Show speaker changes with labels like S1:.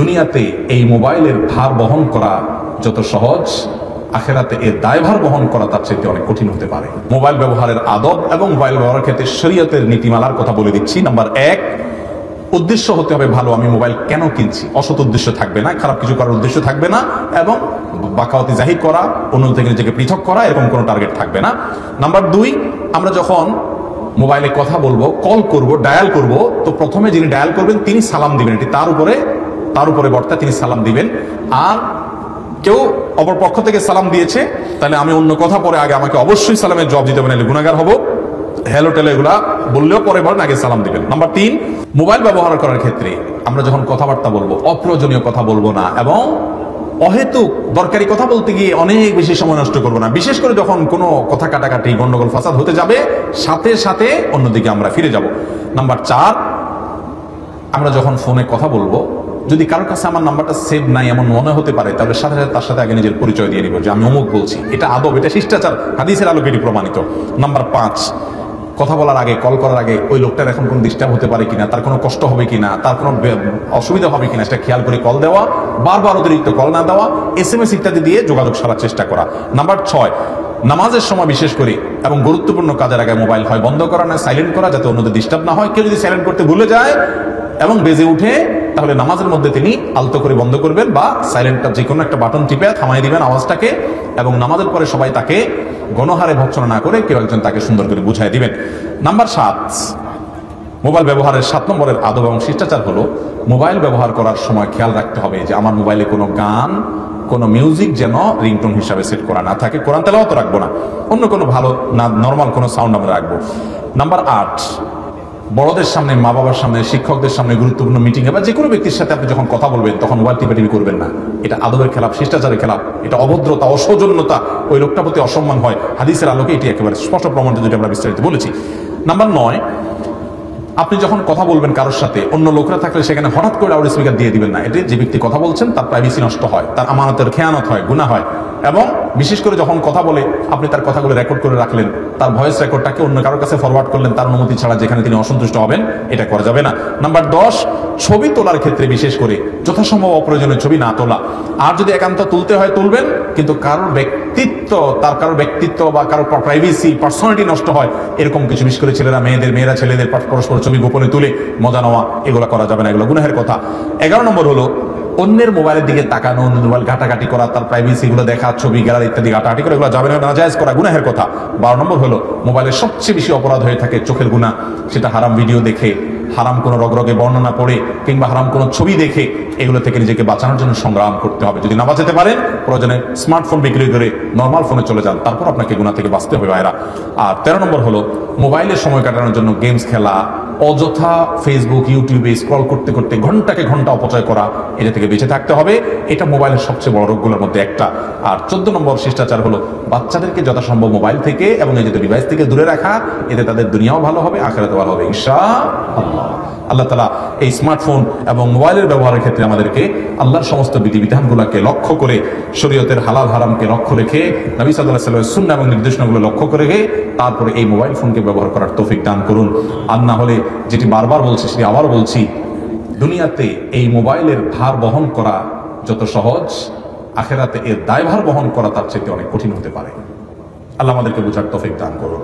S1: দুনিয়াতে এই মোবাইলের ভার বহন করা যত সহজ, আখেরাতে এর দায়ভার বহন করা তার চেয়ে অনেক কঠিন হতে পারে। মোবাইল ব্যবহারের আদব এবং মোবাইল ব্যবহারের ক্ষেত্রে শরীয়তের নীতিমালার কথা বলে দিচ্ছি। নাম্বার 1, উদ্দেশ্য হতে হবে ভালো। আমি মোবাইল কেন কিনছি, অসৎ উদ্দেশ্য থাকবে না, খারাপ কিছু করার উদ্দেশ্য থাকবে না, এবং বাকাওয়াতি জাহির করা, অন্য থেকে নিজেকে পৃথক করা, এরকম কোনো টার্গেট থাকবে না। নাম্বার 2, আমরা যখন মোবাইলে কথা বলবো, কল করব, ডায়াল করব, তো প্রথমে যিনি ডায়াল করবেন তিনি সালাম দিবেন, এটি তার উপরে বর্তা, তিনি সালাম দিবেন। আর কেউ অপর পক্ষ থেকে সালাম দিয়েছে, তাহলে আমি অন্য কথা পরে আগে আমাকে অবশ্যই সালামের জবাব দিতে হবে, নাহলে গুনাহগার হব। হ্যালো টেলো এগুলা বললেও পরে বলেন, আগে সালাম দিবেন। নাম্বার 3, মোবাইল ব্যবহার করার ক্ষেত্রে আমরা যখন কথাবার্তা বলবো, অপ্রয়োজনীয় কথা বলবো না, এবং অহেতুক দরকারি কথা বলতে গিয়ে অনেক বেশি সময় নষ্ট করবো না। বিশেষ করে যখন কোনো কথা কাটাকাটি, গন্ডগোল ফাসাদ হতে যাবে, সাথে সাথে অন্যদিকে আমরা ফিরে যাব। নাম্বার 4, আমরা যখন ফোনে কথা বলবো, যদি কারোর কাছে আমার নাম্বারটা সেভ নাই এমন মনে হতে পারে, তাহলে সাথে সাথে তার সাথে আগে নিজের পরিচয় দিয়ে নিব যে আমি অমুক বলছি। এটা আদব, এটা শিষ্টাচার, হাদিসের আলোকে এটি প্রমাণিত। নাম্বার 5, কথা বলার আগে, কল করার আগে ওই লোকটার এখন কোনো ডিস্টার্ব হতে পারে কিনা, তার কোনো কষ্ট হবে কিনা, তার কোনো অসুবিধা হবে কিনা, সেটা খেয়াল করে কল দেওয়া, বারবার অতিরিক্ত কল না দেওয়া, SMS ইত্যাদি দিয়ে যোগাযোগ সারার চেষ্টা করা। নাম্বার 6, নামাজের সময় বিশেষ করে এবং গুরুত্বপূর্ণ কাজের আগে মোবাইল হয় বন্ধ করা, না সাইলেন্ট করা, যাতে অন্যদের ডিস্টার্ব না হয়। কেউ যদি সাইলেন্ট করতে ভুলে যায় এবং বেজে উঠে, তাহলে নামাজের মধ্যে তিনি আলতো করে বন্ধ করবেন, বা সাইলেন্টটা যে কোনো একটা বাটন টিপে থামাই দিবেন আওয়াজটাকে, এবং নামাজের পরে সবাই তাকে গণহারে ভর্ৎসনা না করে কেউ একজন তাকে সুন্দর করে বুঝাই দিবেন। নাম্বার 7, মোবাইল ব্যবহারের 7 নম্বরের আদব এবং শিষ্টাচার হলো, মোবাইল ব্যবহার করার সময় খেয়াল রাখতে হবে যে আমার মোবাইলে কোনো গান, কোনো মিউজিক যেন রিংটোন হিসাবে সেট করা না থাকে। কোরআন তেলাওয়াত রাখবো না, অন্য কোনো ভালো না নর্মাল কোনো সাউন্ড আমরা রাখবো। নাম্বার 8, বড়দের সামনে, মা বাবার সামনে, শিক্ষকদের সামনে, গুরুত্বপূর্ণ মিটিংয়ে বা যে কোনো ব্যক্তির সাথে আপনি যখন কথা বলবেন, তখন মোবাইল টিপি করবেন না। এটা আদবের খেলাফ, শিষ্টাচারের খেলাফ, এটা অভদ্রতা, অসৌজন্যতা, ওই লোকটার প্রতি অসম্মান হয়। হাদিসের আলোকে এটি একেবারে স্পষ্ট প্রমাণিত, যেটা আমরা বিস্তারিত বলেছি। নাম্বার 9, আপনি যখন কথা বলবেন কারোর সাথে, অন্য লোকরা থাকলে সেখানে হঠাৎ করে লাউড স্পিকার দিয়ে দিবেন না। এটি যে ব্যক্তি কথা বলছেন তার প্রাইভেসি নষ্ট হয়, তার আমানতের খেয়ানত হয়, গুনাহ হয়। এবং বিশেষ করে যখন কথা বলে আপনি তার কথাগুলো রেকর্ড করে রাখলেন, তার ভয়েস রেকর্ডটাকে অন্য কারোর কাছে ফরওয়ার্ড করলেন তার অনুমতি ছাড়া, যেখানে তিনি অসন্তুষ্ট হবেন, এটা করা যাবে না। নাম্বার 10, ছবি তোলার ক্ষেত্রে বিশেষ করে যথাসম্ভব অপ্রয়োজনীয় ছবি না তোলা। আর যদি একান্ত তুলতে হয় তুলবেন, কিন্তু কারোর ব্যক্তিত্ব বা কারোর প্রাইভেসি, পার্সোনালিটি নষ্ট হয় এরকম কিছু, বিশেষ করে মেয়েরা ছেলেদের পরস্পর ছবি গোপনে তুলে মজা নেওয়া, এগুলো করা যাবে না, এগুলো গুনাহের কথা। 11 নম্বর হলো অন্যের মোবাইলের দিকে তাকানো, অন্যের মোবাইল ঘাটাঘাটি করা, তার প্রাইভেসি গুলো দেখা, ছবি, গ্যালারি ইত্যাদি ঘাটাঘাটি করে, এগুলো যাবে না, নাজায়েজ করা, গুনাহের কথা। 12 নম্বর হলো মোবাইলের সবচেয়ে বেশি অপরাধ হয়ে থাকে চোখের গুনাহ, সেটা হারাম ভিডিও দেখে, হারাম কোনো রগরগে বর্ণনা পড়ে, কিংবা হারাম কোনো ছবি দেখে, এগুলো থেকে নিজেকে বাঁচানোর জন্য সংগ্রাম করতে হবে। যদি না বাঁচাতে পারেন, প্রয়োজনে স্মার্টফোন বিক্রি করে নর্মাল ফোনে চলে যান, তারপর আপনাকে গুনাহ থেকে বাঁচতে হবে ভাইরা। আর 13 নম্বর হলো মোবাইলে সময় কাটানোর জন্য গেমস খেলা, অযথা ফেসবুক, ইউটিউবে স্ক্রল করতে করতে ঘন্টাকে ঘন্টা অপচয় করা, এটা থেকে বেঁচে থাকতে হবে। এটা মোবাইলের সবচেয়ে বড় রোগগুলোর মধ্যে একটা। আর 14 নম্বর শিষ্টাচার হলো বাচ্চাদেরকে যথাসম্ভব মোবাইল থেকে এবং এই যে ডিভাইস থেকে দূরে রাখা, এতে তাদের দুনিয়াও ভালো হবে, আখিরাতও ভালো হবে ইনশাআল্লাহ। আল্লাহ তাআলা এই স্মার্টফোন এবং মোবাইলের ব্যবহারের ক্ষেত্রে আমাদেরকে আল্লাহর সমস্ত বিধিবিধানগুলোকে লক্ষ্য করে, শরীয়তের হালাল হারামকে লক্ষ্য রেখে, নবী সাল্লাল্লাহু আলাইহি ওয়াসাল্লামের সুন্নাহ এবং নির্দেশনাগুলো লক্ষ্য করে তারপরে এই মোবাইল ফোনকে ব্যবহার করার তৌফিক দান করুন। আর না হলে, যেটি বারবার বলছি সেটি আবার বলছি, দুনিয়াতে এই মোবাইলের ভার বহন করা যত সহজ, আখিরাতে এর দায়ভার বহন করা তার চেয়ে অনেক কঠিন হতে পারে। আল্লাহ আমাদেরকে বুঝার তৌফিক দান করুন।